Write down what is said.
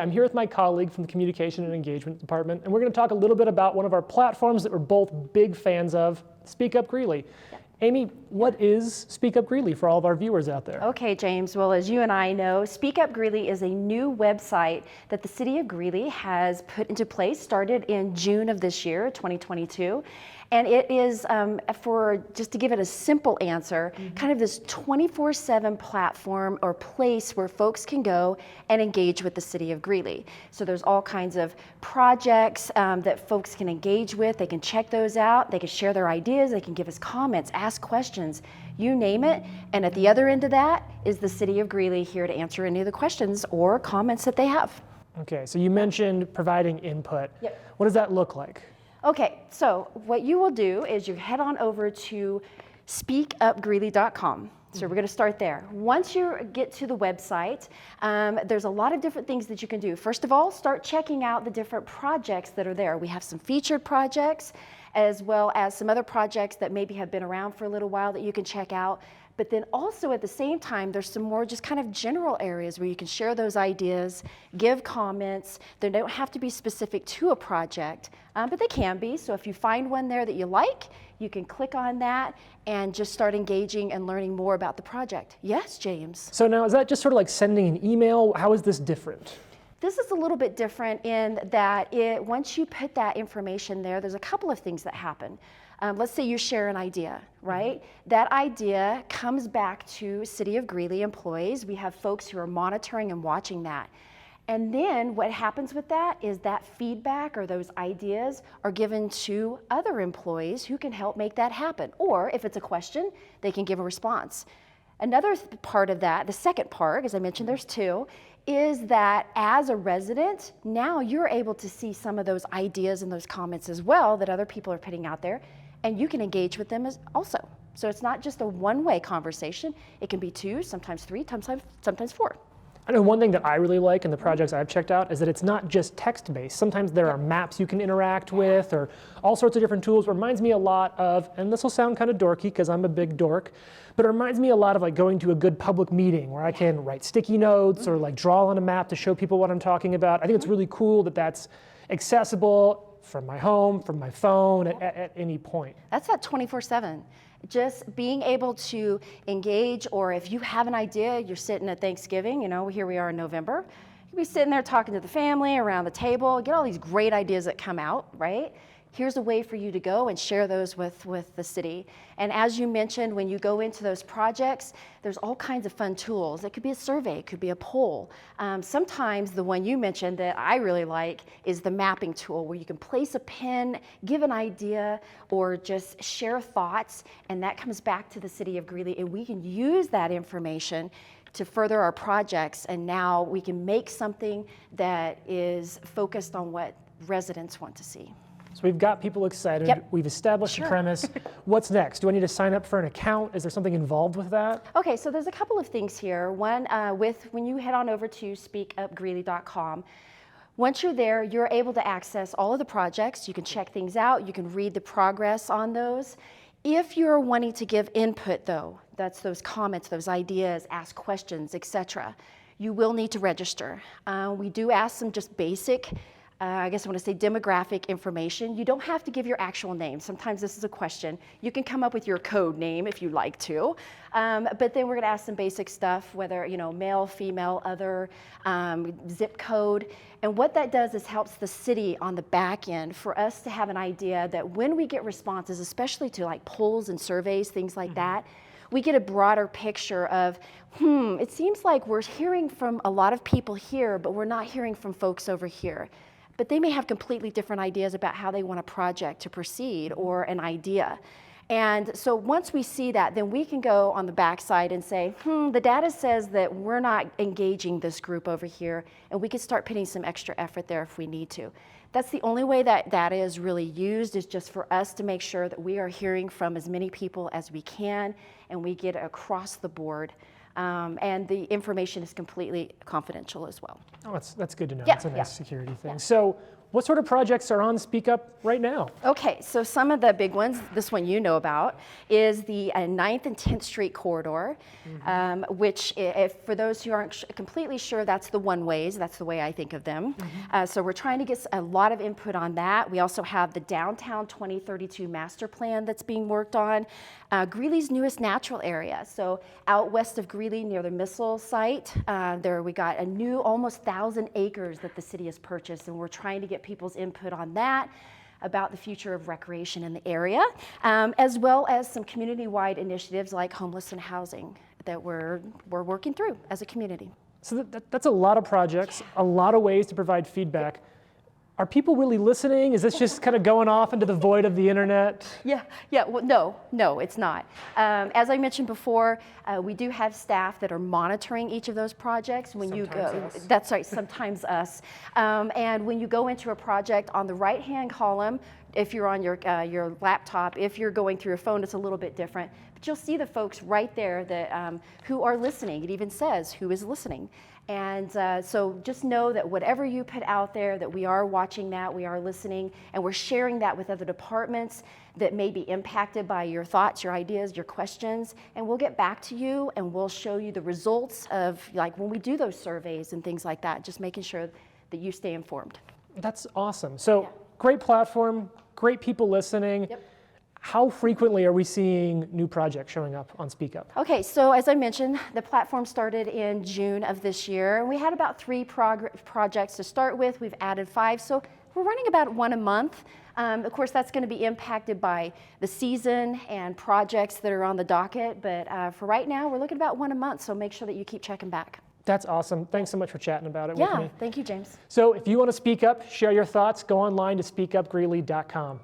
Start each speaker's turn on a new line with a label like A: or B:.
A: I'm here with my colleague from the Communication and Engagement Department, and we're going to talk a little bit about one of our platforms that we're both big fans of, Speak Up Greeley. Amy, what is Speak Up Greeley for all of our viewers out there?
B: Okay, James. Well, as you and I know, Speak Up Greeley is a new website that the city of Greeley has put into place, started in June of this year, 2022. And it is, just to give it a simple answer, kind of this 24/7 platform or place where folks can go and engage with the city of Greeley. So there's all kinds of projects that folks can engage with. They can check those out. They can share their ideas. They can give us comments, ask questions, you name it. And at the other end of that is the city of Greeley here to answer any of the questions or comments that they have.
A: Okay, so you mentioned providing input.
B: Yep.
A: What does that look like?
B: Okay, so what you will do is you head on over to speakupgreeley.com. So we're going to start there. Once you get to the website, there's a lot of different things that you can do. First of all, start checking out the different projects that are there. We have some featured projects as well as some other projects that maybe have been around for a little while that you can check out. But then also at the same time, there's some more just kind of general areas where you can share those ideas, give comments. They don't have to be specific to a project, but they can be. So if you find one there that you like, you can click on that and just start engaging and learning more about the project. Yes, James?
A: So now, is that just sort of like sending an email? How is this different?
B: This is a little bit different in that once you put that information there, there's a couple of things that happen. Let's say you share an idea, right? That idea comes back to City of Greeley employees. We have folks who are monitoring and watching that. And then what happens with that is that feedback or those ideas are given to other employees who can help make that happen. Or if it's a question, they can give a response. Another part of that, the second part, as I mentioned, there's two, is that as a resident, now you're able to see some of those ideas and those comments as well that other people are putting out there, and you can engage with them as also. So it's not just a one-way conversation. It can be two, sometimes three, sometimes four.
A: I know one thing that I really like in the projects I've checked out is that it's not just text-based. Sometimes there are maps you can interact with or all sorts of different tools. It reminds me a lot of, and this will sound kind of dorky because I'm a big dork, but it reminds me a lot of like going to a good public meeting where I can write sticky notes or like draw on a map to show people what I'm talking about. I think it's really cool that that's accessible from my home, from my phone, at any point.
B: That's that 24/7. Just being able to engage, or if you have an idea, you're sitting at Thanksgiving, here we are in November, you can be sitting there talking to the family around the table, get all these great ideas that come out, right? Here's a way for you to go and share those with the city. And as you mentioned, when you go into those projects, there's all kinds of fun tools. It could be a survey, it could be a poll. Sometimes the one you mentioned that I really like is the mapping tool where you can place a pin, give an idea, or just share thoughts, and that comes back to the city of Greeley, and we can use that information to further our projects, and now we can make something that is focused on what residents want to see.
A: So we've got people excited.
B: Yep.
A: We've established the premise. What's next? Do I need to sign up for an account? Is there something involved with that?
B: Okay, so there's a couple of things here. One, when you head on over to speakupgreeley.com, once you're there, you're able to access all of the projects. You can check things out. You can read the progress on those. If you're wanting to give input, though, that's those comments, those ideas, ask questions, etc., you will need to register. We do ask some just basic I guess I want to say demographic information. You don't have to give your actual name. Sometimes this is a question. You can come up with your code name if you like to. But then we're going to ask some basic stuff, whether, male, female, other, zip code. And what that does is helps the city on the back end for us to have an idea that when we get responses, especially to like polls and surveys, things like that, we get a broader picture of, it seems like we're hearing from a lot of people here, but we're not hearing from folks over here. But they may have completely different ideas about how they want a project to proceed or an idea. And so once we see that, then we can go on the backside and say, the data says that we're not engaging this group over here, and we can start putting some extra effort there if we need to. That's the only way that data is really used, is just for us to make sure that we are hearing from as many people as we can, and we get across the board And the information is completely confidential as well.
A: Oh, that's good to know.
B: Yeah,
A: That's a nice
B: yeah.
A: security thing.
B: Yeah.
A: So what sort of projects are on Speak Up right now?
B: Okay, so some of the big ones, this one you know about, is the 9th and 10th Street corridor, which if for those who aren't completely sure, that's the one-ways. That's the way I think of them. So we're trying to get a lot of input on that. We also have the Downtown 2032 Master Plan that's being worked on. Greeley's newest natural area. So out west of Greeley near the missile site, there we got a new almost 1,000 acres that the city has purchased, and we're trying to get people's input on that, about the future of recreation in the area, as well as some community-wide initiatives like homeless and housing that we're working through as a community.
A: So that's a lot of projects, a lot of ways to provide feedback. Are people really listening? Is this just kind of going off into the void of the internet?
B: Yeah, well, no, it's not. As I mentioned before, we do have staff that are monitoring each of those projects. When you go,
A: Us.
B: that's right, sometimes us. And when you go into a project, on the right-hand column, if you're on your laptop, if you're going through your phone, it's a little bit different. But you'll see the folks right there that who are listening. It even says who is listening. And so just know that whatever you put out there, that we are watching that, we are listening, and we're sharing that with other departments that may be impacted by your thoughts, your ideas, your questions, and we'll get back to you and we'll show you the results of, like, when we do those surveys and things like that, just making sure that you stay informed.
A: That's awesome. So great platform, great people listening.
B: Yep.
A: How frequently are we seeing new projects showing up on Speak Up?
B: Okay, so as I mentioned, the platform started in June of this year, and we had about 3 projects to start with. We've added 5, so we're running about 1 a month. Of course, that's going to be impacted by the season and projects that are on the docket, but for right now, we're looking at about 1 a month, so make sure that you keep checking back.
A: That's awesome. Thanks so much for chatting about it with me.
B: Thank you, James.
A: So if you want to speak up, share your thoughts, go online to speakupgreeley.com.